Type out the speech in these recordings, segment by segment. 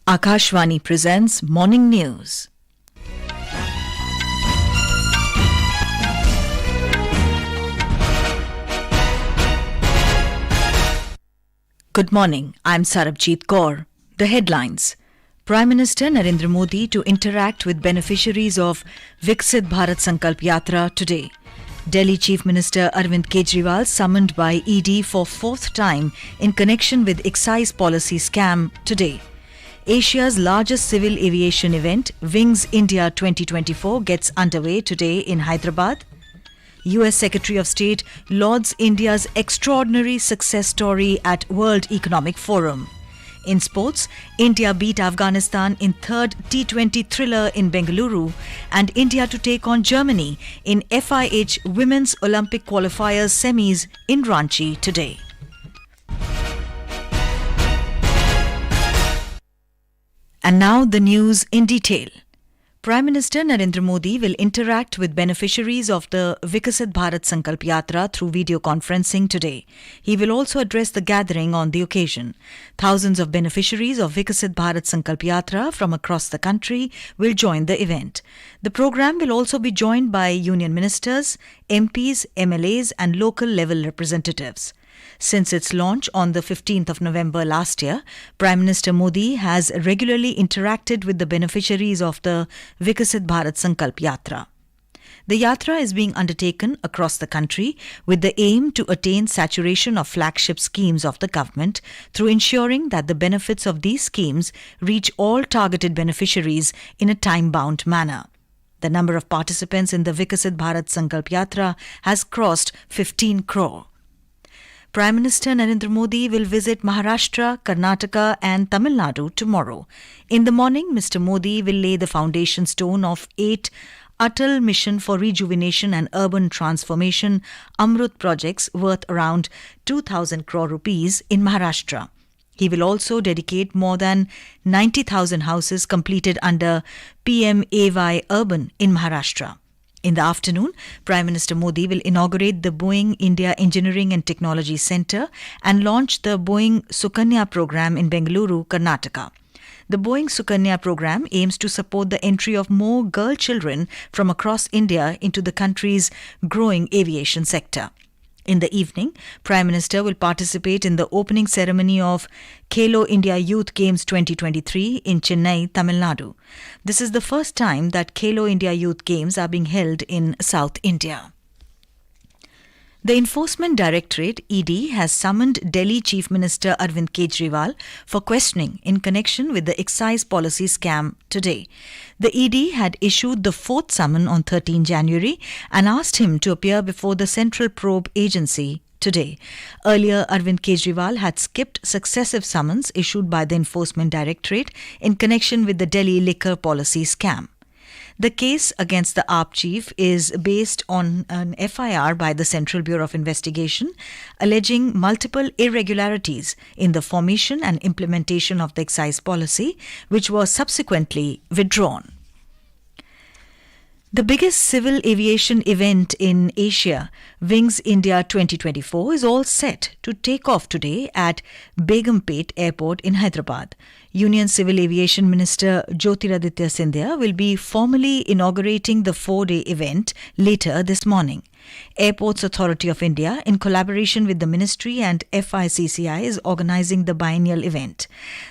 Akashvani presents Morning News. Good morning, I'm Sarabjit Kaur. The headlines. Prime Minister Narendra Modi to interact with beneficiaries of Viksit Bharat Sankalp Yatra today. Delhi Chief Minister Arvind Kejriwal summoned by ED for fourth time in connection with excise policy scam today. Asia's largest civil aviation event, Wings India 2024, gets underway today in Hyderabad. US Secretary of State lauds India's extraordinary success story at World Economic Forum. In sports, India beat Afghanistan in third T20 thriller in Bengaluru, and India to take on Germany in FIH Women's Olympic Qualifiers semis in Ranchi today. And now the news in detail. Prime Minister Narendra Modi will interact with beneficiaries of the Viksit Bharat Sankalp Yatra through video conferencing today. He will also address the gathering on the occasion. Thousands of beneficiaries of Viksit Bharat Sankalp Yatra from across the country will join the event. The program will also be joined by union ministers, MPs, MLAs and local level representatives. Since its launch on the 15th of November last year, Prime Minister Modi has regularly interacted with the beneficiaries of the Viksit Bharat Sankalp Yatra. The Yatra is being undertaken across the country with the aim to attain saturation of flagship schemes of the government through ensuring that the benefits of these schemes reach all targeted beneficiaries in a time-bound manner. The number of participants in the Viksit Bharat Sankalp Yatra has crossed 15 crore. Prime Minister Narendra Modi will visit Maharashtra, Karnataka and Tamil Nadu tomorrow. In the morning, Mr. Modi will lay the foundation stone of 8 Atal Mission for Rejuvenation and Urban Transformation Amrut projects worth around 2,000 crore rupees in Maharashtra. He will also dedicate more than 90,000 houses completed under PMAY Urban in Maharashtra. In the afternoon, Prime Minister Modi will inaugurate the Boeing India Engineering and Technology Centre and launch the Boeing Sukanya program in Bengaluru, Karnataka. The Boeing Sukanya program aims to support the entry of more girl children from across India into the country's growing aviation sector. In the evening, Prime Minister will participate in the opening ceremony of Khelo India Youth Games 2023 in Chennai, Tamil Nadu. This is the first time that Khelo India Youth Games are being held in South India. The Enforcement Directorate (ED) has summoned Delhi Chief Minister Arvind Kejriwal for questioning in connection with the excise policy scam today. The ED had issued the fourth summon on 13 January and asked him to appear before the Central Probe Agency today. Earlier, Arvind Kejriwal had skipped successive summons issued by the Enforcement Directorate in connection with the Delhi liquor policy scam. The case against the AAP chief is based on an FIR by the Central Bureau of Investigation alleging multiple irregularities in the formation and implementation of the excise policy, which was subsequently withdrawn. The biggest civil aviation event in Asia, Wings India 2024, is all set to take off today at Begumpet Airport in Hyderabad. Union Civil Aviation Minister Jyotiraditya Scindia will be formally inaugurating the 4-day event later this morning. Airports Authority of India, in collaboration with the Ministry and FICCI, is organising the biennial event.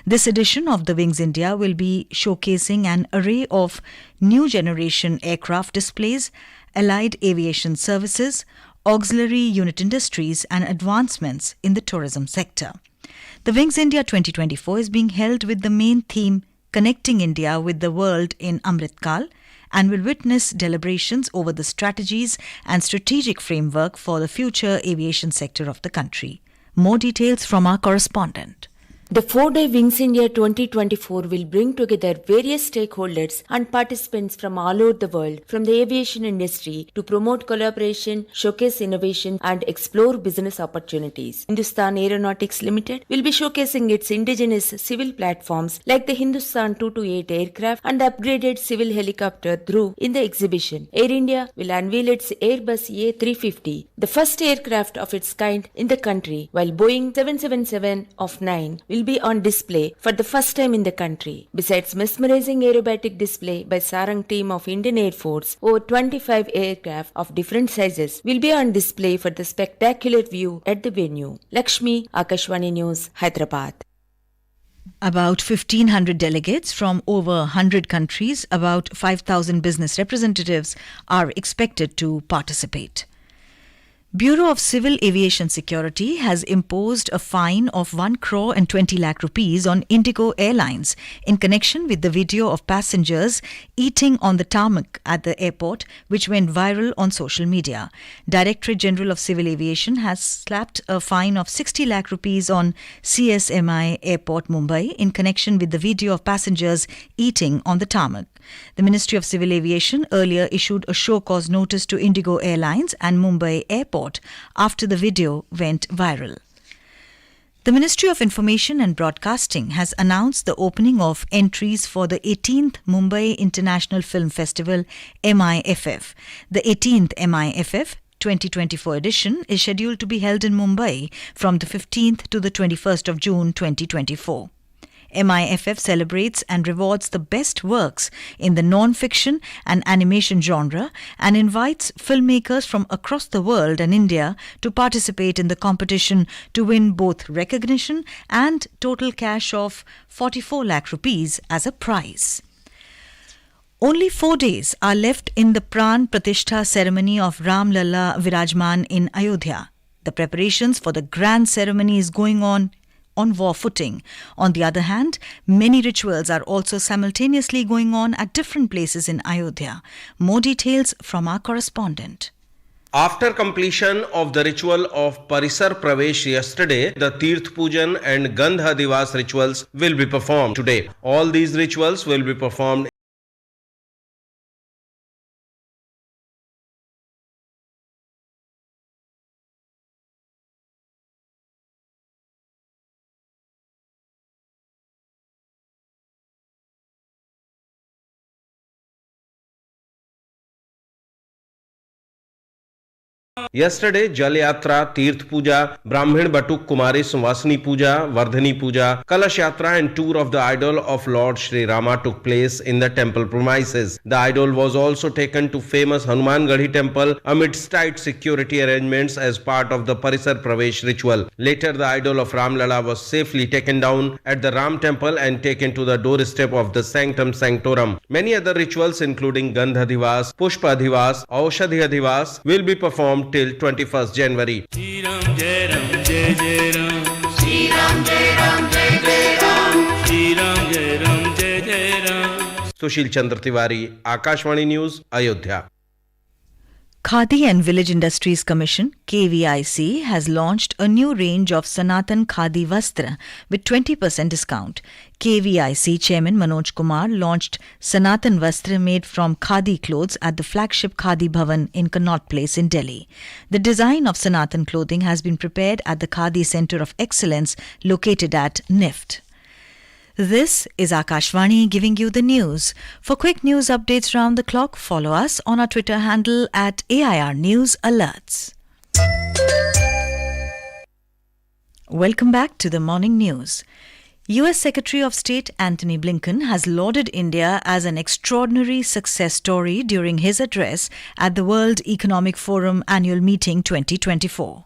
This edition of the Wings India will be showcasing an array of new generation aircraft displays, allied aviation services, auxiliary unit industries and advancements in the tourism sector. The Wings India 2024 is being held with the main theme Connecting India with the World in Amritkal and will witness deliberations over the strategies and strategic framework for the future aviation sector of the country. More details from our correspondent. The 4-day Wings India 2024 will bring together various stakeholders and participants from all over the world from the aviation industry to promote collaboration, showcase innovation and explore business opportunities. Hindustan Aeronautics Limited will be showcasing its indigenous civil platforms like the Hindustan 228 aircraft and the upgraded civil helicopter Dhruv in the exhibition. Air India will unveil its Airbus A350, the first aircraft of its kind in the country, while Boeing 777 of 9 will will be on display for the first time in the country. Besides mesmerizing aerobatic display by Sarang team of Indian Air Force, over 25 aircraft of different sizes will be on display for the spectacular view at the venue. Lakshmi, Akashvani News, Hyderabad. About 1,500 delegates from over 100 countries, about 5,000 business representatives are expected to participate. Bureau of Civil Aviation Security has imposed a fine of 1 crore and 20 lakh rupees on Indigo Airlines in connection with the video of passengers eating on the tarmac at the airport, which went viral on social media. Directorate General of Civil Aviation has slapped a fine of 60 lakh rupees on CSMI Airport, Mumbai, in connection with the video of passengers eating on the tarmac. The Ministry of Civil Aviation earlier issued a show-cause notice to Indigo Airlines and Mumbai Airport after the video went viral. The Ministry of Information and Broadcasting has announced the opening of entries for the 18th Mumbai International Film Festival MIFF. The 18th MIFF 2024 edition is scheduled to be held in Mumbai from the 15th to the 21st of June 2024. MIFF celebrates and rewards the best works in the non-fiction and animation genre and invites filmmakers from across the world and India to participate in the competition to win both recognition and total cash of 44 lakh rupees as a prize. Only 4 days are left in the Pran Pratishtha ceremony of Ram Lalla Virajman in Ayodhya. The preparations for the grand ceremony is going on war footing. On the other hand, many rituals are also simultaneously going on at different places in Ayodhya. More details from our correspondent. After completion of the ritual of Parisar Pravesh yesterday, the Tirth Pujan and Gandha Divas rituals will be performed today. All these rituals will be performed Yesterday, Jal Yatra, Tirth Puja, Brahmin Batuk Kumari Sumvasini Puja, Vardhani Puja, Kalash Yatra and tour of the idol of Lord Sri Rama took place in the temple premises. The idol was also taken to famous Hanuman Gadhi temple amidst tight security arrangements as part of the Parisar Pravesh ritual. Later, the idol of Ram Lalla was safely taken down at the Ram temple and taken to the doorstep of the Sanctum Sanctorum. Many other rituals including Gandha Divas, Pushpa Divas, Aushadhiya Divas will be performed till 21st January. Shri Ram Jai Ram Jai Jai Ram. Shri Ram Jai Ram Jai Jai Ram. Shri Ram Jai Ram Jai Jai Ram. Sushil Chandra Tiwari, Akashvani News, Ayodhya. Khadi and Village Industries Commission (KVIC) has launched a new range of Sanatan Khadi Vastra with 20% discount. KVIC Chairman Manoj Kumar launched Sanatan Vastra made from Khadi clothes at the flagship Khadi Bhavan in Connaught Place in Delhi. The design of Sanatan clothing has been prepared at the Khadi Centre of Excellence located at NIFT. This is Akashvani giving you the news. For quick news updates round the clock, follow us on our Twitter handle at AIR News Alerts. Welcome back to the morning news. US Secretary of State Antony Blinken has lauded India as an extraordinary success story during his address at the World Economic Forum Annual Meeting 2024.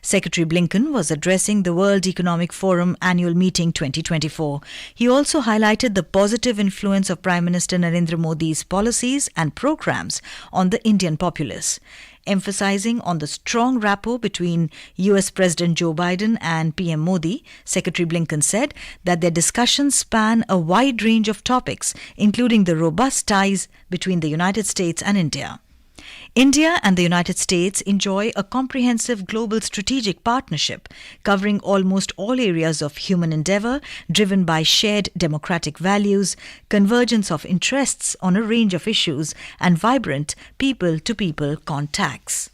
Secretary Blinken was addressing the World Economic Forum Annual Meeting 2024. He also highlighted the positive influence of Prime Minister Narendra Modi's policies and programs on the Indian populace. Emphasizing on the strong rapport between US President Joe Biden and PM Modi, Secretary Blinken said that their discussions span a wide range of topics, including the robust ties between the United States and India. India and the United States enjoy a comprehensive global strategic partnership covering almost all areas of human endeavour, driven by shared democratic values, convergence of interests on a range of issues, and vibrant people-to-people contacts.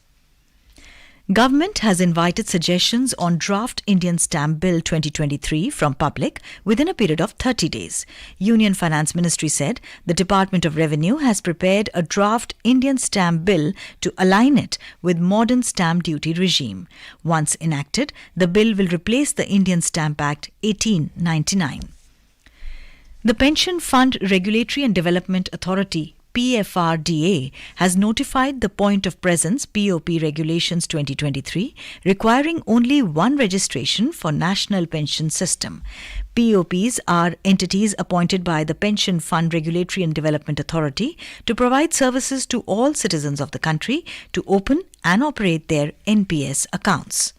Government has invited suggestions on draft Indian Stamp Bill 2023 from public within a period of 30 days. Union Finance Ministry said the Department of Revenue has prepared a draft Indian Stamp Bill to align it with modern stamp duty regime. Once enacted, the bill will replace the Indian Stamp Act 1899. The Pension Fund Regulatory and Development Authority PFRDA has notified the Point of Presence POP Regulations 2023 requiring only one registration for National Pension System. POPs are entities appointed by the Pension Fund Regulatory and Development Authority to provide services to all citizens of the country to open and operate their NPS accounts.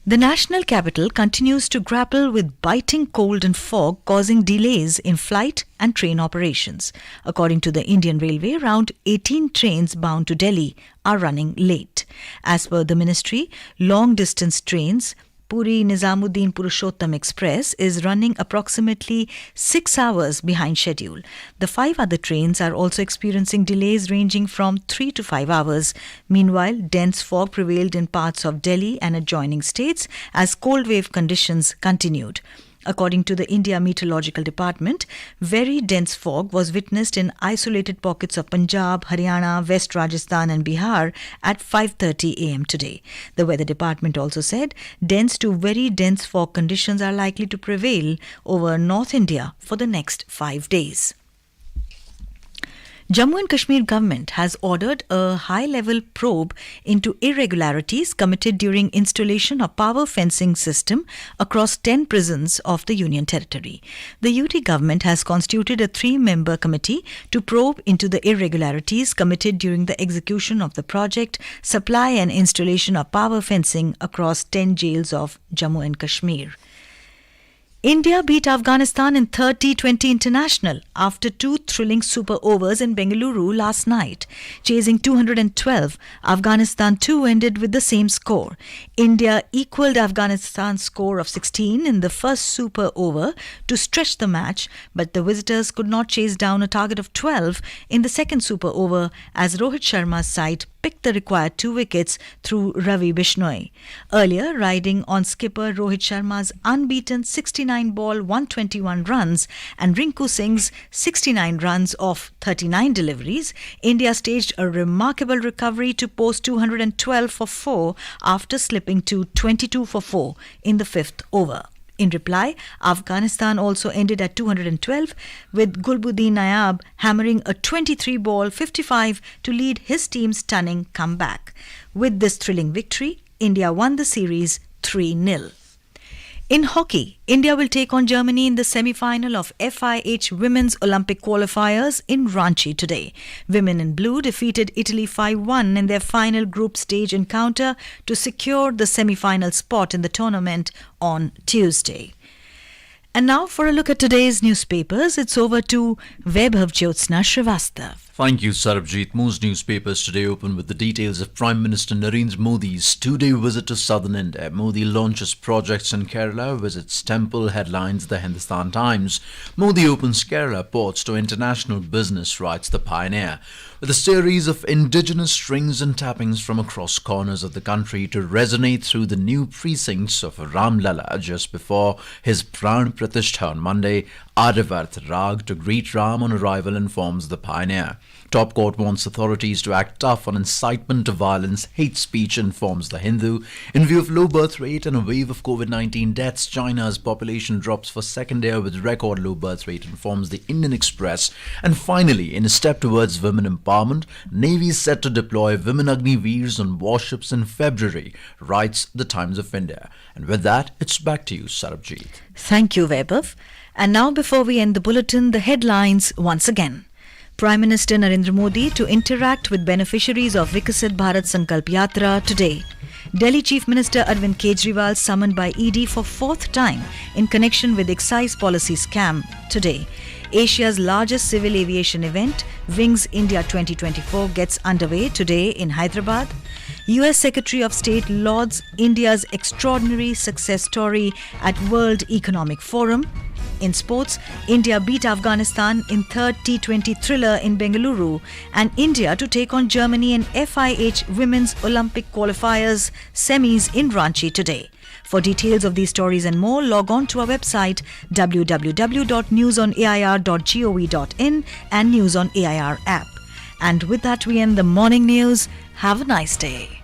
The national capital continues to grapple with biting cold and fog causing delays in flight and train operations. According to the Indian Railway, around 18 trains bound to Delhi are running late. As per the ministry, long-distance trains Puri Nizamuddin Purushottam Express is running approximately 6 hours behind schedule. The 5 other trains are also experiencing delays ranging from 3 to 5 hours. Meanwhile, dense fog prevailed in parts of Delhi and adjoining states as cold wave conditions continued. According to the India Meteorological Department, very dense fog was witnessed in isolated pockets of Punjab, Haryana, West Rajasthan and Bihar at 5:30 am today. The Weather Department also said dense to very dense fog conditions are likely to prevail over North India for the next 5 days. Jammu and Kashmir government has ordered a high-level probe into irregularities committed during installation of power fencing system across 10 prisons of the Union Territory. The UT government has constituted a 3-member committee to probe into the irregularities committed during the execution of the project, supply and installation of power fencing across 10 jails of Jammu and Kashmir. India beat Afghanistan in 30-20 international after 2 thrilling super overs in Bengaluru last night. Chasing 212, Afghanistan too ended with the same score. India equalled Afghanistan's score of 16 in the first super over to stretch the match, but the visitors could not chase down a target of 12 in the second super over as Rohit Sharma's side picked the required 2 wickets through Ravi Bishnoi. Earlier, riding on skipper Rohit Sharma's unbeaten 69-ball 121 runs and Rinku Singh's 69 runs off 39 deliveries, India staged a remarkable recovery to post 212 for 4 after slipping to 22 for 4 in the 5th over. In reply, Afghanistan also ended at 212 with Gulbuddin Nayab hammering a 23-ball 55 to lead his team's stunning comeback. With this thrilling victory, India won the series 3-0. In hockey, India will take on Germany in the semi-final of FIH Women's Olympic Qualifiers in Ranchi today. Women in blue defeated Italy 5-1 in their final group stage encounter to secure the semi-final spot in the tournament on Tuesday. And now for a look at today's newspapers, it's over to Vaibhav Jyotsna Srivastav. Thank you, Sarabjit. Most newspapers today open with the details of Prime Minister Narendra Modi's 2-day visit to southern India. Modi launches projects in Kerala, visits temple, headlines the Hindustan Times. Modi opens Kerala ports to international business, writes the Pioneer. With a series of indigenous strings and tappings from across corners of the country to resonate through the new precincts of Ramlala just before his Pran Pratishtha on Monday, Aryavarth Rag to greet Ram on arrival, informs the Pioneer. Top court wants authorities to act tough on incitement to violence, hate speech, informs the Hindu. In view of low birth rate and a wave of COVID-19 deaths, China's population drops for second year with record low birth rate, informs the Indian Express. And finally, in a step towards women empowerment, Navy is set to deploy Women Agni Veers on warships in February, writes the Times of India. And with that, it's back to you, Sarabjit. Thank you, Vaibhav. And now, before we end the bulletin, the headlines once again. Prime Minister Narendra Modi to interact with beneficiaries of Viksit Bharat Sankalp Yatra today. Delhi Chief Minister Arvind Kejriwal summoned by ED for 4th time in connection with excise policy scam today. Asia's largest civil aviation event, Wings India 2024, gets underway today in Hyderabad. US Secretary of State lauds India's extraordinary success story at World Economic Forum. In sports, India beat Afghanistan in third T20 thriller in Bengaluru, and India to take on Germany in FIH Women's Olympic Qualifiers semis in Ranchi today. For details of these stories and more, log on to our website www.newsonair.gov.in and News on AIR app. And with that, we end the morning news. Have a nice day.